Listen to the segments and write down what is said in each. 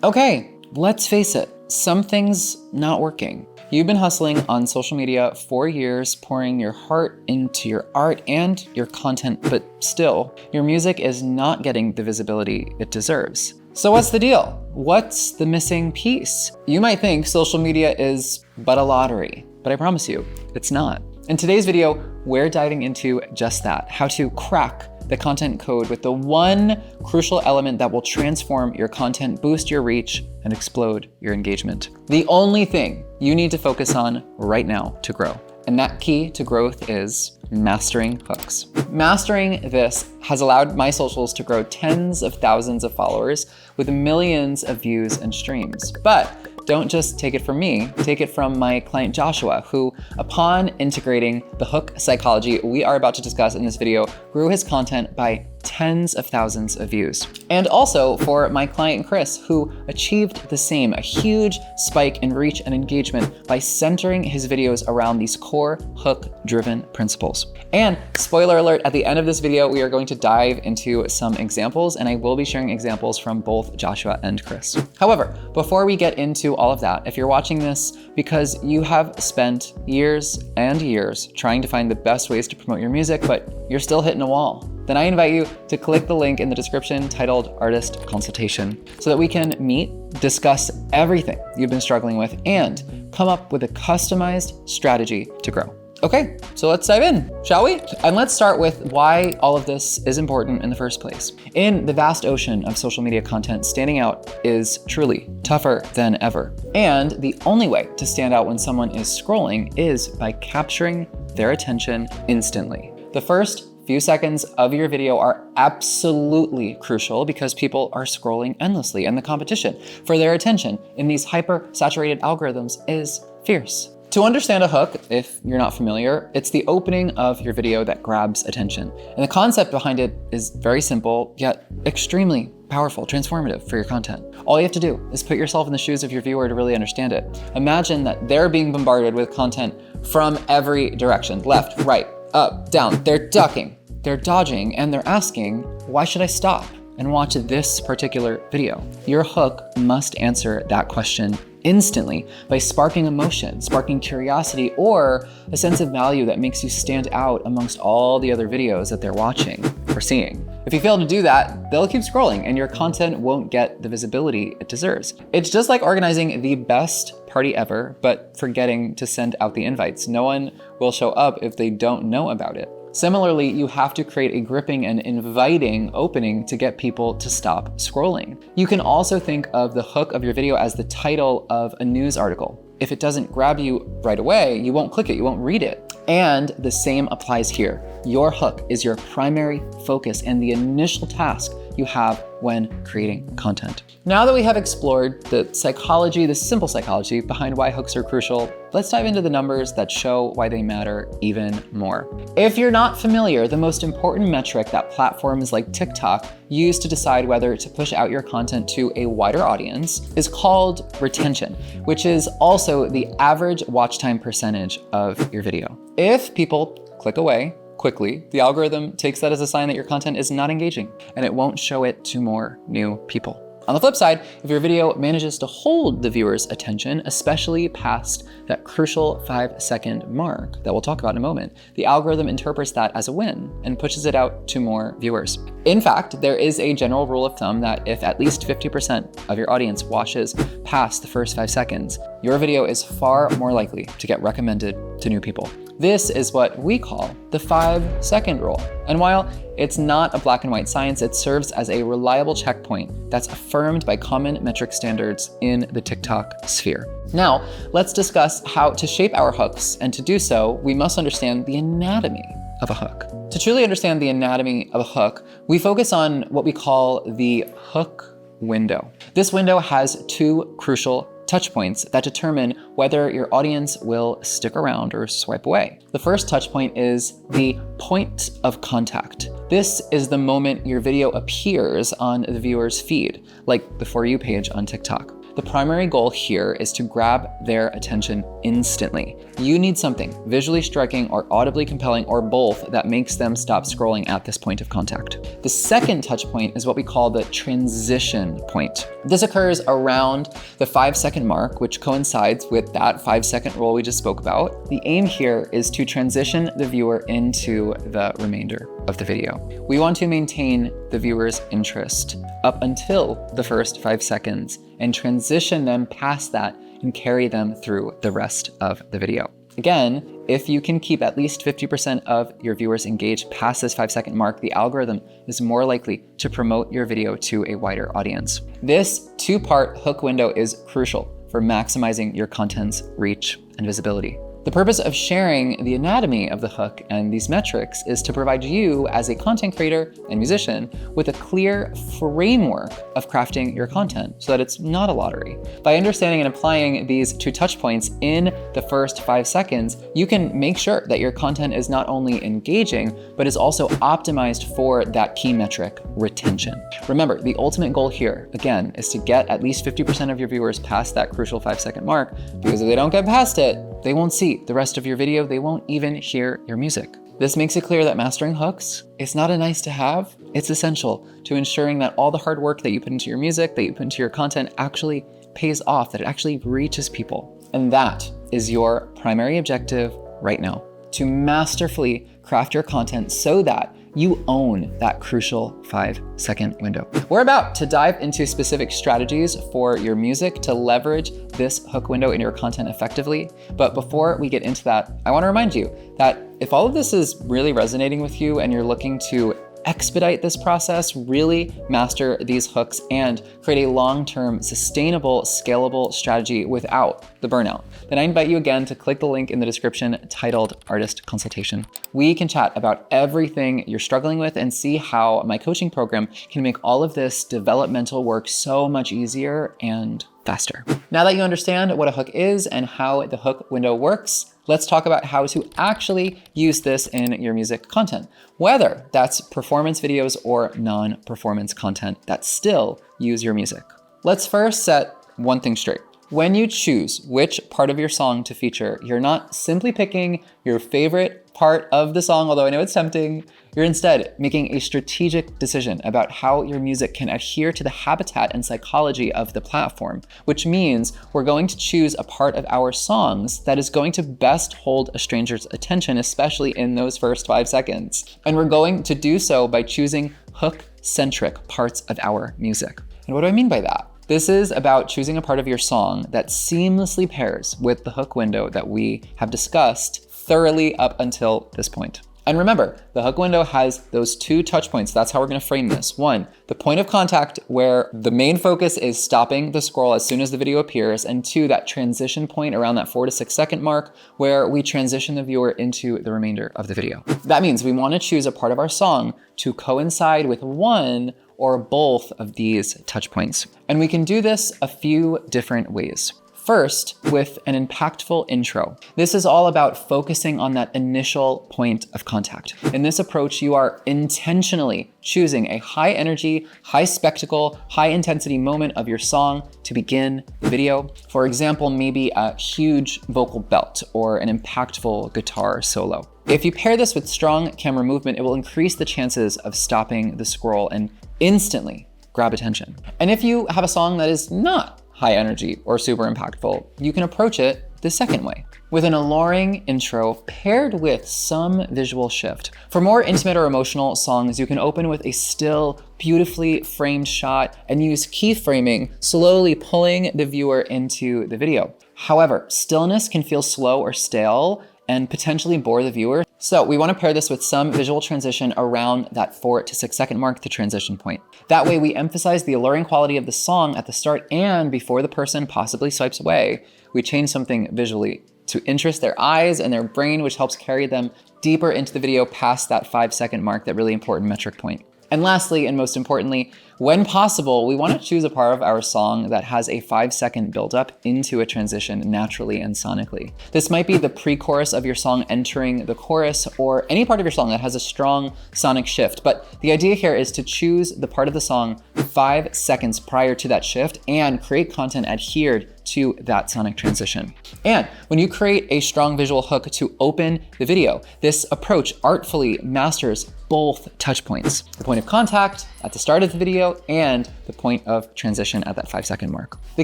Okay, let's face it, something's not working. You've been hustling on social media for years, pouring your heart into your art and your content, but still, your music is not getting the visibility it deserves. So what's the deal? What's the missing piece? You might think social media is but a lottery, but I promise you, it's not. In today's video, we're diving into just that, how to crack the content code with the one crucial element that will transform your content, boost your reach, and explode your engagement. The only thing you need to focus on right now to grow. And that key to growth is mastering hooks. Mastering this has allowed my socials to grow tens of thousands of followers with millions of views and streams. But don't just take it from me, take it from my client Joshua, who, upon integrating the hook psychology we are about to discuss in this video, grew his content by tens of thousands of views. And also for my client Chris, who achieved the same, a huge spike in reach and engagement by centering his videos around these core hook-driven principles. And spoiler alert, at the end of this video, we are going to dive into some examples, and I will be sharing examples from both Joshua and Chris. However, before we get into all of that, if you're watching this because you have spent years and years trying to find the best ways to promote your music, but you're still hitting a wall, then I invite you to click the link in the description titled Artist Consultation so that we can meet, discuss everything you've been struggling with, and come up with a customized strategy to grow. Okay, so let's dive in, shall we? And let's start with why all of this is important in the first place. In the vast ocean of social media content, standing out is truly tougher than ever. And the only way to stand out when someone is scrolling is by capturing their attention instantly. The first few seconds of your video are absolutely crucial because people are scrolling endlessly, and the competition for their attention in these hyper-saturated algorithms is fierce. To understand a hook, if you're not familiar, it's the opening of your video that grabs attention. And the concept behind it is very simple, yet extremely powerful, transformative for your content. All you have to do is put yourself in the shoes of your viewer to really understand it. Imagine that they're being bombarded with content from every direction, left, right, up, down. They're ducking, they're dodging, and they're asking, why should I stop and watch this particular video? Your hook must answer that question instantly by sparking emotion, sparking curiosity, or a sense of value that makes you stand out amongst all the other videos that they're watching or seeing. If you fail to do that, they'll keep scrolling and your content won't get the visibility it deserves. It's just like organizing the best party ever, but forgetting to send out the invites. No one will show up if they don't know about it. Similarly, you have to create a gripping and inviting opening to get people to stop scrolling. You can also think of the hook of your video as the title of a news article. If it doesn't grab you right away, you won't click it, you won't read it. And the same applies here. Your hook is your primary focus and the initial task you have when creating content. Now that we have explored the psychology, the simple psychology behind why hooks are crucial, let's dive into the numbers that show why they matter even more. If you're not familiar, the most important metric that platforms like TikTok use to decide whether to push out your content to a wider audience is called retention, which is also the average watch time percentage of your video. If people click away quickly, the algorithm takes that as a sign that your content is not engaging, and it won't show it to more new people. On the flip side, if your video manages to hold the viewer's attention, especially past that crucial 5-second mark that we'll talk about in a moment, the algorithm interprets that as a win and pushes it out to more viewers. In fact, there is a general rule of thumb that if at least 50% of your audience watches past the first 5 seconds, your video is far more likely to get recommended to new people. This is what we call the 5-second rule. And while it's not a black and white science, it serves as a reliable checkpoint that's affirmed by common metric standards in the TikTok sphere. Now, let's discuss how to shape our hooks, and to do so, we must understand the anatomy of a hook. To truly understand the anatomy of a hook, we focus on what we call the hook window. This window has two crucial touch points that determine whether your audience will stick around or swipe away. The first touch point is the point of contact. This is the moment your video appears on the viewer's feed, like the For You page on TikTok. The primary goal here is to grab their attention instantly. You need something visually striking or audibly compelling or both that makes them stop scrolling at this point of contact. The second touch point is what we call the transition point. This occurs around the 5-second mark, which coincides with that 5-second rule we just spoke about. The aim here is to transition the viewer into the remainder of the video. We want to maintain the viewer's interest up until the first 5 seconds and transition them past that and carry them through the rest of the video. Again, if you can keep at least 50% of your viewers engaged past this 5-second mark, the algorithm is more likely to promote your video to a wider audience. This 2-part hook window is crucial for maximizing your content's reach and visibility. The purpose of sharing the anatomy of the hook and these metrics is to provide you as a content creator and musician with a clear framework of crafting your content so that it's not a lottery. By understanding and applying these 2 touch points in the first 5 seconds, you can make sure that your content is not only engaging, but is also optimized for that key metric, retention. Remember, the ultimate goal here, again, is to get at least 50% of your viewers past that crucial 5-second mark, because if they don't get past it, they won't see the rest of your video, they won't even hear your music. This makes it clear that mastering hooks is not a nice to have, it's essential to ensuring that all the hard work that you put into your music, that you put into your content actually pays off, that it actually reaches people. And that is your primary objective right now, to masterfully craft your content so that you own that crucial 5-second window. We're about to dive into specific strategies for your music to leverage this hook window in your content effectively. But before we get into that, I want to remind you that if all of this is really resonating with you and you're looking to expedite this process, really master these hooks, and create a long-term, sustainable, scalable strategy without the burnout, then I invite you again to click the link in the description titled Artist Consultation. We can chat about everything you're struggling with and see how my coaching program can make all of this developmental work so much easier and faster. Now that you understand what a hook is and how the hook window works, let's talk about how to actually use this in your music content, whether that's performance videos or non-performance content that still use your music. Let's first set one thing straight. When you choose which part of your song to feature, you're not simply picking your favorite part of the song, although I know it's tempting. You're instead making a strategic decision about how your music can adhere to the habitat and psychology of the platform, which means we're going to choose a part of our songs that is going to best hold a stranger's attention, especially in those first 5 seconds. And we're going to do so by choosing hook-centric parts of our music. And what do I mean by that? This is about choosing a part of your song that seamlessly pairs with the hook window that we have discussed thoroughly up until this point. And remember, the hook window has those 2 touch points. That's how we're going to frame this. 1, the point of contact where the main focus is stopping the scroll as soon as the video appears. And 2, that transition point around that 4 to 6 second mark where we transition the viewer into the remainder of the video. That means we want to choose a part of our song to coincide with one or both of these touch points. And we can do this a few different ways. First, with an impactful intro. This is all about focusing on that initial point of contact. In this approach, you are intentionally choosing a high energy, high spectacle, high intensity moment of your song to begin the video. For example, maybe a huge vocal belt or an impactful guitar solo. If you pair this with strong camera movement, it will increase the chances of stopping the scroll and instantly grab attention. And if you have a song that is not high energy or super impactful, you can approach it the second way, with an alluring intro paired with some visual shift. For more intimate or emotional songs, you can open with a still, beautifully framed shot and use keyframing, slowly pulling the viewer into the video. However, stillness can feel slow or stale and potentially bore the viewer. So we want to pair this with some visual transition around that 4 to 6 second mark, the transition point. That way we emphasize the alluring quality of the song at the start, and before the person possibly swipes away, we change something visually to interest their eyes and their brain, which helps carry them deeper into the video past that 5 second mark, that really important metric point. And lastly, and most importantly, When possible, we want to choose a part of our song that has a 5-second buildup into a transition naturally and sonically. This might be the pre-chorus of your song entering the chorus, or any part of your song that has a strong sonic shift. But the idea here is to choose the part of the song 5 seconds prior to that shift and create content adhered to that sonic transition. And when you create a strong visual hook to open the video, this approach artfully masters both touch points: the point of contact at the start of the video and the point of transition at that 5-second mark. The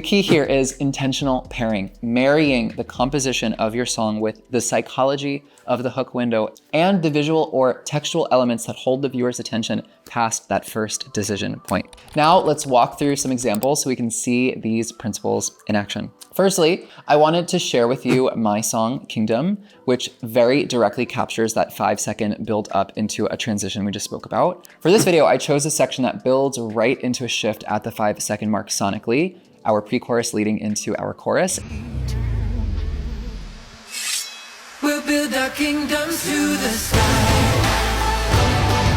key here is intentional pairing, marrying the composition of your song with the psychology of the hook window and the visual or textual elements that hold the viewer's attention past that first decision point. Now let's walk through some examples so we can see these principles in action. Firstly, I wanted to share with you my song Kingdom, which very directly captures that 5-second build up into a transition we just spoke about. For this video, I chose a section that builds right into a shift at the 5-second mark sonically, our pre-chorus leading into our chorus. We'll build our kingdoms to the sky.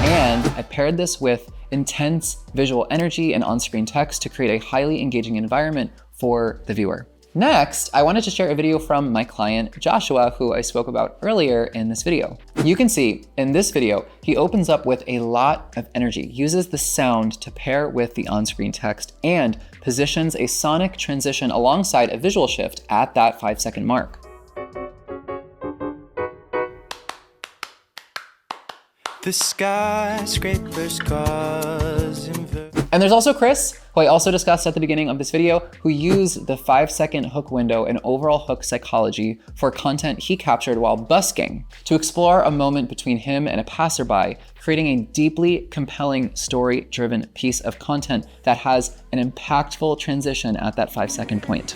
And I paired this with intense visual energy and on-screen text to create a highly engaging environment for the viewer. Next, I wanted to share a video from my client, Joshua, who I spoke about earlier in this video. You can see in this video, he opens up with a lot of energy, uses the sound to pair with the on-screen text, and positions a sonic transition alongside a visual shift at that 5-second mark. The skyscrapers cause And there's also Chris, who I also discussed at the beginning of this video, who used the 5-second hook window and overall hook psychology for content he captured while busking to explore a moment between him and a passerby, creating a deeply compelling story-driven piece of content that has an impactful transition at that 5-second point.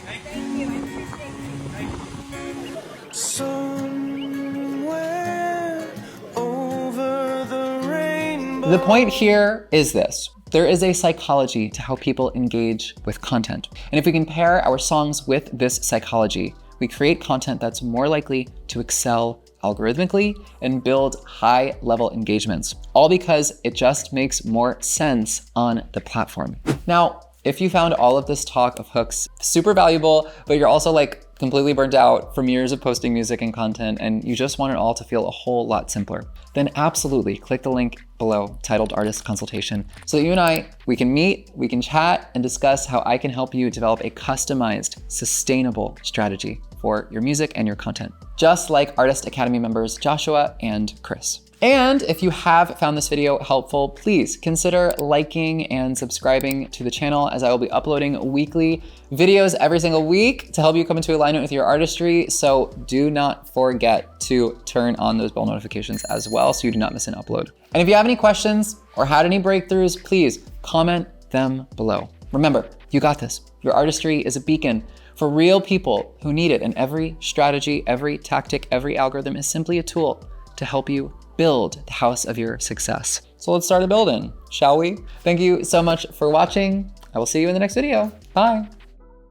The point here is this: there is a psychology to how people engage with content. And if we can pair our songs with this psychology, we create content that's more likely to excel algorithmically and build high-level engagements, all because it just makes more sense on the platform. Now, if you found all of this talk of hooks super valuable, but you're also completely burnt out from years of posting music and content, and you just want it all to feel a whole lot simpler, then absolutely click the link below titled Artist Consultation so that you and we can meet, we can chat, and discuss how I can help you develop a customized, sustainable strategy for your music and your content, just like Artist Academy members Joshua and Chris. And if you have found this video helpful, please consider liking and subscribing to the channel, as I will be uploading weekly videos every single week to help you come into alignment with your artistry. So do not forget to turn on those bell notifications as well so you do not miss an upload. And if you have any questions or had any breakthroughs, please comment them below. Remember, you got this. Your artistry is a beacon for real people who need it, and every strategy, every tactic, every algorithm is simply a tool to help you build the house of your success. So let's start a building, shall we? Thank you so much for watching. I will see you in the next video. Bye.